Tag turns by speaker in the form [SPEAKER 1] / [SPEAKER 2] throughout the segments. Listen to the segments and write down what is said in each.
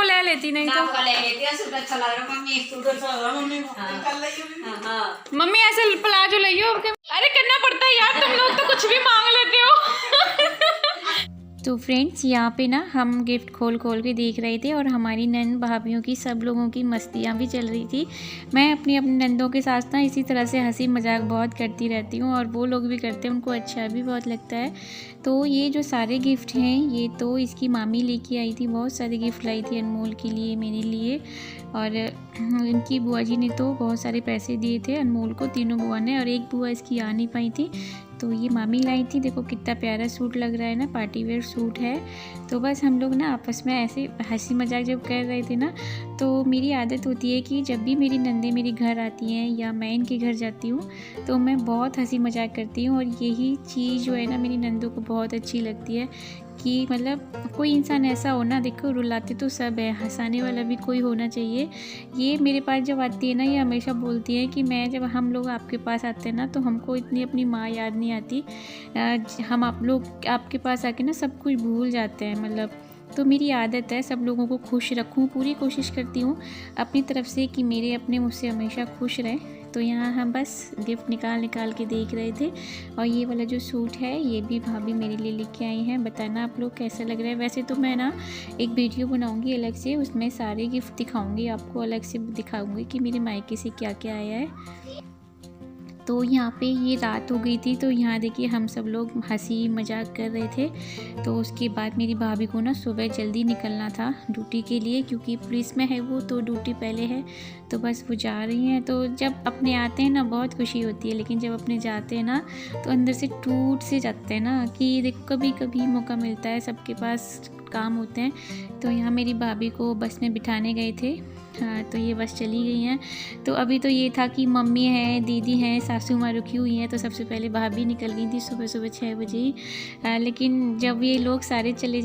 [SPEAKER 1] ले लेती, नहीं तो
[SPEAKER 2] ले लेती है। सूट अच्छा लग रहा मम्मी, सूट अच्छा लग रहा मम्मी। हाँ
[SPEAKER 1] मम्मी ऐसे प्लाजो लियो। अरे करना पड़ता है यार, तुम लोग तो कुछ भी मांग लेते हो। तो फ्रेंड्स यहाँ पे ना हम गिफ्ट खोल खोल के देख रहे थे और हमारी नंद भाभियों की सब लोगों की मस्तियाँ भी चल रही थी। मैं अपनी नंदों के साथ ना इसी तरह से हंसी मजाक बहुत करती रहती हूँ और वो लोग भी करते हैं, उनको अच्छा भी बहुत लगता है। तो ये जो सारे गिफ्ट हैं ये तो इसकी मामी लेके आई थी, बहुत सारे गिफ्ट लाई थी अनमोल के लिए, मेरे लिए, और इनकी बुआ जी ने तो बहुत सारे पैसे दिए थे अनमोल को, तीनों बुआ ने, और एक बुआ इसकी आ नहीं पाई थी तो ये मामी लाई थी। देखो कितना प्यारा सूट लग रहा है ना, पार्टी वेयर सूट है। तो बस हम लोग ना आपस में ऐसे हंसी मजाक जब कर रहे थे ना, तो मेरी आदत होती है कि जब भी मेरी नंदे मेरे घर आती हैं या मैं इनके घर जाती हूँ तो मैं बहुत हंसी मजाक करती हूँ, और यही चीज़ जो है ना मेरी नंदों को बहुत अच्छी लगती है कि मतलब कोई इंसान ऐसा हो ना, देखो रुलाते तो सब है, हंसाने वाला भी कोई होना चाहिए। ये मेरे पास जब आती है ना, ये हमेशा बोलती है कि मैं जब हम लोग आपके पास आते हैं ना तो हमको इतनी अपनी माँ याद नहीं आती, हम आप लोग आपके पास आके ना सब कुछ भूल जाते हैं मतलब। तो मेरी आदत है सब लोगों को खुश रखूं, पूरी कोशिश करती हूँ अपनी तरफ से कि मेरे अपने मुझसे हमेशा खुश रहें। तो यहाँ हम बस गिफ्ट निकाल के देख रहे थे, और ये वाला जो सूट है ये भी भाभी मेरे लिए लेके आई हैं। बताना आप लोग कैसा लग रहा है। वैसे तो मैं ना एक वीडियो बनाऊंगी अलग से, उसमें सारे गिफ्ट दिखाऊंगी आपको, अलग से दिखाऊंगी कि मेरे मायके से क्या क्या आया है। तो यहाँ पे ये रात हो गई थी, तो यहाँ देखिए हम सब लोग हंसी मजाक कर रहे थे। तो उसके बाद मेरी भाभी को ना सुबह जल्दी निकलना था ड्यूटी के लिए, क्योंकि पुलिस में है वो, तो ड्यूटी पहले है, तो बस वो जा रही हैं। तो जब अपने आते हैं ना बहुत खुशी होती है, लेकिन जब अपने जाते हैं ना तो अंदर से टूट से जाते हैं ना कि देखो कभी कभी मौका मिलता है, सबके पास काम होते हैं। तो यहाँ मेरी भाभी को बस में बिठाने गए थे, हाँ, तो ये बस चली गई हैं। तो अभी तो ये था कि मम्मी हैं, दीदी हैं, सासू माँ रुकी हुई हैं, तो सबसे पहले भाभी निकल गई थी सुबह सुबह 6 बजे ही। लेकिन जब ये लोग सारे चले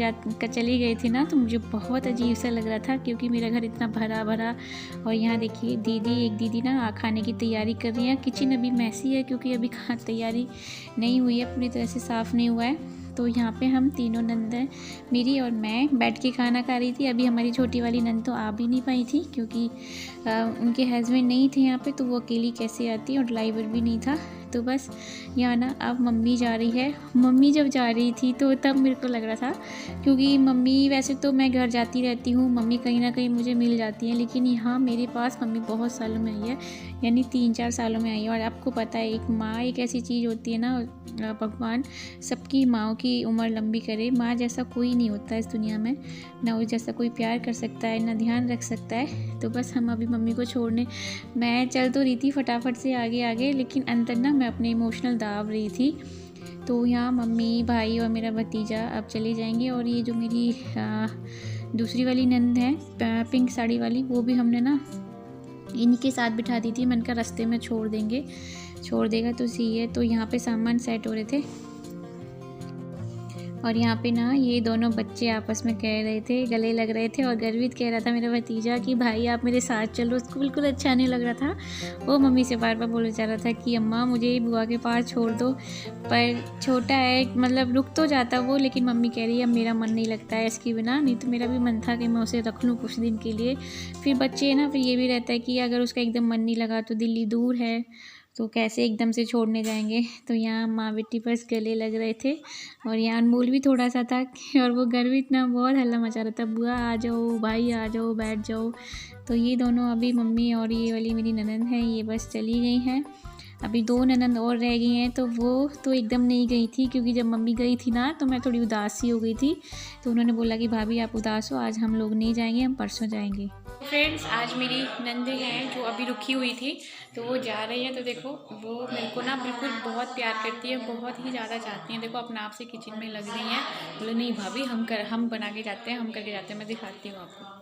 [SPEAKER 1] गए थे ना तो मुझे बहुत अजीब सा लग रहा था, क्योंकि मेरा घर इतना भरा भरा। और यहाँ देखिए एक दीदी ना खाने की तैयारी कर रही है। किचन अभी मैसी है क्योंकि अभी तैयारी नहीं हुई है, पूरी तरह से साफ़ नहीं हुआ है। तो यहाँ पे हम तीनों नंद मेरी और मैं बैठ के खाना खा रही थी। अभी हमारी छोटी वाली नंद तो आ भी नहीं पाई थी, क्योंकि उनके हस्बैंड नहीं थे यहाँ पे, तो वो अकेली कैसे आती, और ड्राइवर भी नहीं था। तो बस यहाँ ना अब मम्मी जा रही है। मम्मी जब जा रही थी तो तब मेरे को लग रहा था, क्योंकि मम्मी वैसे तो मैं घर जाती रहती हूँ, मम्मी कहीं ना कहीं मुझे मिल जाती है, लेकिन यहाँ मेरे पास मम्मी बहुत सालों में आई है, यानी 3-4 सालों में आई है। और आपको पता है एक माँ एक ऐसी चीज़ होती है ना, भगवान सबकी माँओं की उम्र लंबी करे। माँ जैसा कोई नहीं होता इस दुनिया में, ना उस जैसा कोई प्यार कर सकता है, ना ध्यान रख सकता है। तो बस हम अभी मम्मी को छोड़ने, मैं चल तो रही थी फटाफट से आगे आगे, लेकिन अंदर ना मैं अपने इमोशनल दाब रही थी। तो यहाँ मम्मी, भाई और मेरा भतीजा अब चले जाएंगे। और ये जो मेरी दूसरी वाली नंद है पिंक साड़ी वाली, वो भी हमने ना इन्हीं के साथ बिठा दी थी। मन का रास्ते में छोड़ देगा तो सही है। तो यहाँ पे सामान सेट हो रहे थे, और यहाँ पे ना ये दोनों बच्चे आपस में कह रहे थे, गले लग रहे थे, और गर्वित कह रहा था मेरा भतीजा कि भाई आप मेरे साथ चलो। उसको बिल्कुल अच्छा नहीं लग रहा था, वो मम्मी से बार बार बोले जा रहा था कि अम्मा मुझे बुआ के पास छोड़ दो, पर छोटा है मतलब रुक तो जाता वो, लेकिन मम्मी कह रही है अब मेरा मन नहीं लगता है इसके बिना, नहीं तो मेरा भी मन था कि मैं उसे रख लूँ कुछ दिन के लिए। फिर बच्चे ना, फिर ये भी रहता है कि अगर उसका एकदम मन नहीं लगा तो दिल्ली दूर है, तो कैसे एकदम से छोड़ने जाएंगे। तो यहाँ माँ बेटी बस गले लग रहे थे, और यहाँ अनमोल भी थोड़ा सा था, और वो घर भी इतना बहुत हल्ला मचा रहा था, बुआ आ जाओ, भाई आ जाओ, बैठ जाओ। तो ये दोनों अभी मम्मी और ये वाली मेरी ननंद है, ये बस चली गई हैं। अभी 2 ननंद और रह गई हैं, तो वो तो एकदम नहीं गई थी, क्योंकि जब मम्मी गई थी ना तो मैं थोड़ी उदास सी हो गई थी। तो उन्होंने बोला कि भाभी आप उदास हो, आज हम लोग नहीं जाएंगे, हम परसों जाएंगे। फ्रेंड्स आज मेरी नंदे हैं जो अभी रुकी हुई थी, तो वो जा रही है। तो देखो वो मेरे को ना बिल्कुल बहुत प्यार करती है, बहुत ही ज़्यादा चाहती हैं। देखो अपने आप से किचन में लग रही हैं, बोले नहीं भाभी हम बना के जाते हैं, हम करके जाते हैं, मैं दिखाती हूँ आपको।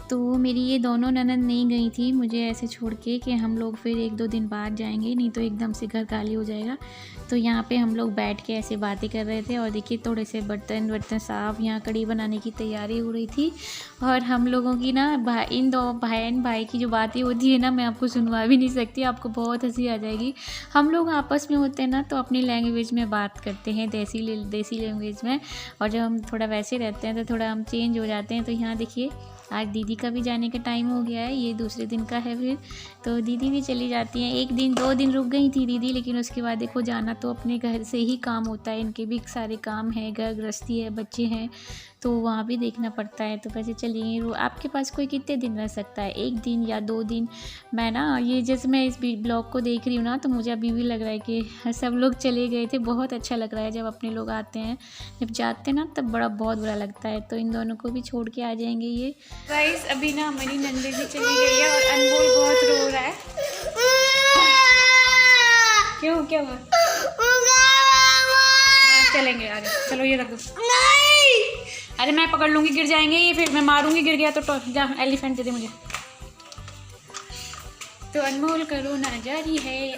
[SPEAKER 1] तो मेरी ये दोनों ननद नहीं गई थी मुझे ऐसे छोड़ के कि हम लोग फिर 1-2 दिन बाद जाएंगे, नहीं तो एकदम से घर खाली हो जाएगा। तो यहाँ पे हम लोग बैठ के ऐसे बातें कर रहे थे, और देखिए थोड़े से बर्तन साफ़, यहाँ कढ़ी बनाने की तैयारी हो रही थी। और हम लोगों की ना इन 2 बहन भाई की जो बातें होती है ना, मैं आपको सुनवा भी नहीं सकती, आपको बहुत हंसी आ जाएगी। हम लोग आपस में होते हैं ना तो अपनी लैंग्वेज में बात करते हैं, देसी लैंग्वेज में, और जब हम थोड़ा वैसे रहते हैं तो थोड़ा हम चेंज हो जाते हैं। तो यहाँ देखिए आज दीदी का भी जाने का टाइम हो गया है, ये दूसरे दिन का है फिर, तो दीदी भी चली जाती हैं। 1 दिन 2 दिन रुक गई थी दीदी, लेकिन उसके बाद देखो जाना तो अपने घर से ही काम होता है, इनके भी सारे काम हैं, घर गृहस्थी है, बच्चे हैं, तो वहाँ भी देखना पड़ता है। तो वैसे चलिए, वो आपके पास कोई कितने दिन रह सकता है, 1 दिन या 2 दिन। मैं ना ये जैसे मैं इस ब्लॉग को देख रही हूँ ना, तो मुझे अभी भी लग रहा है कि सब लोग चले गए थे। बहुत अच्छा लग रहा है जब अपने लोग आते हैं, जब जाते हैं ना तब बहुत बुरा लगता है। तो इन दोनों को भी छोड़ के आ जाएंगे ये। गाइस अभी ना हमारी नंदे भी चली गई है और अनमोल बहुत रो रहा है। क्यों, क्या हुआ? चलेंगे, अरे चलो ये रख दो। अरे मैं पकड़ लूँगी, गिर जाएंगे ये, फिर मैं मारूंगी, गिर गया तो जा एलिफेंट दे दे मुझे। तो अनमोल का रोना जारी है।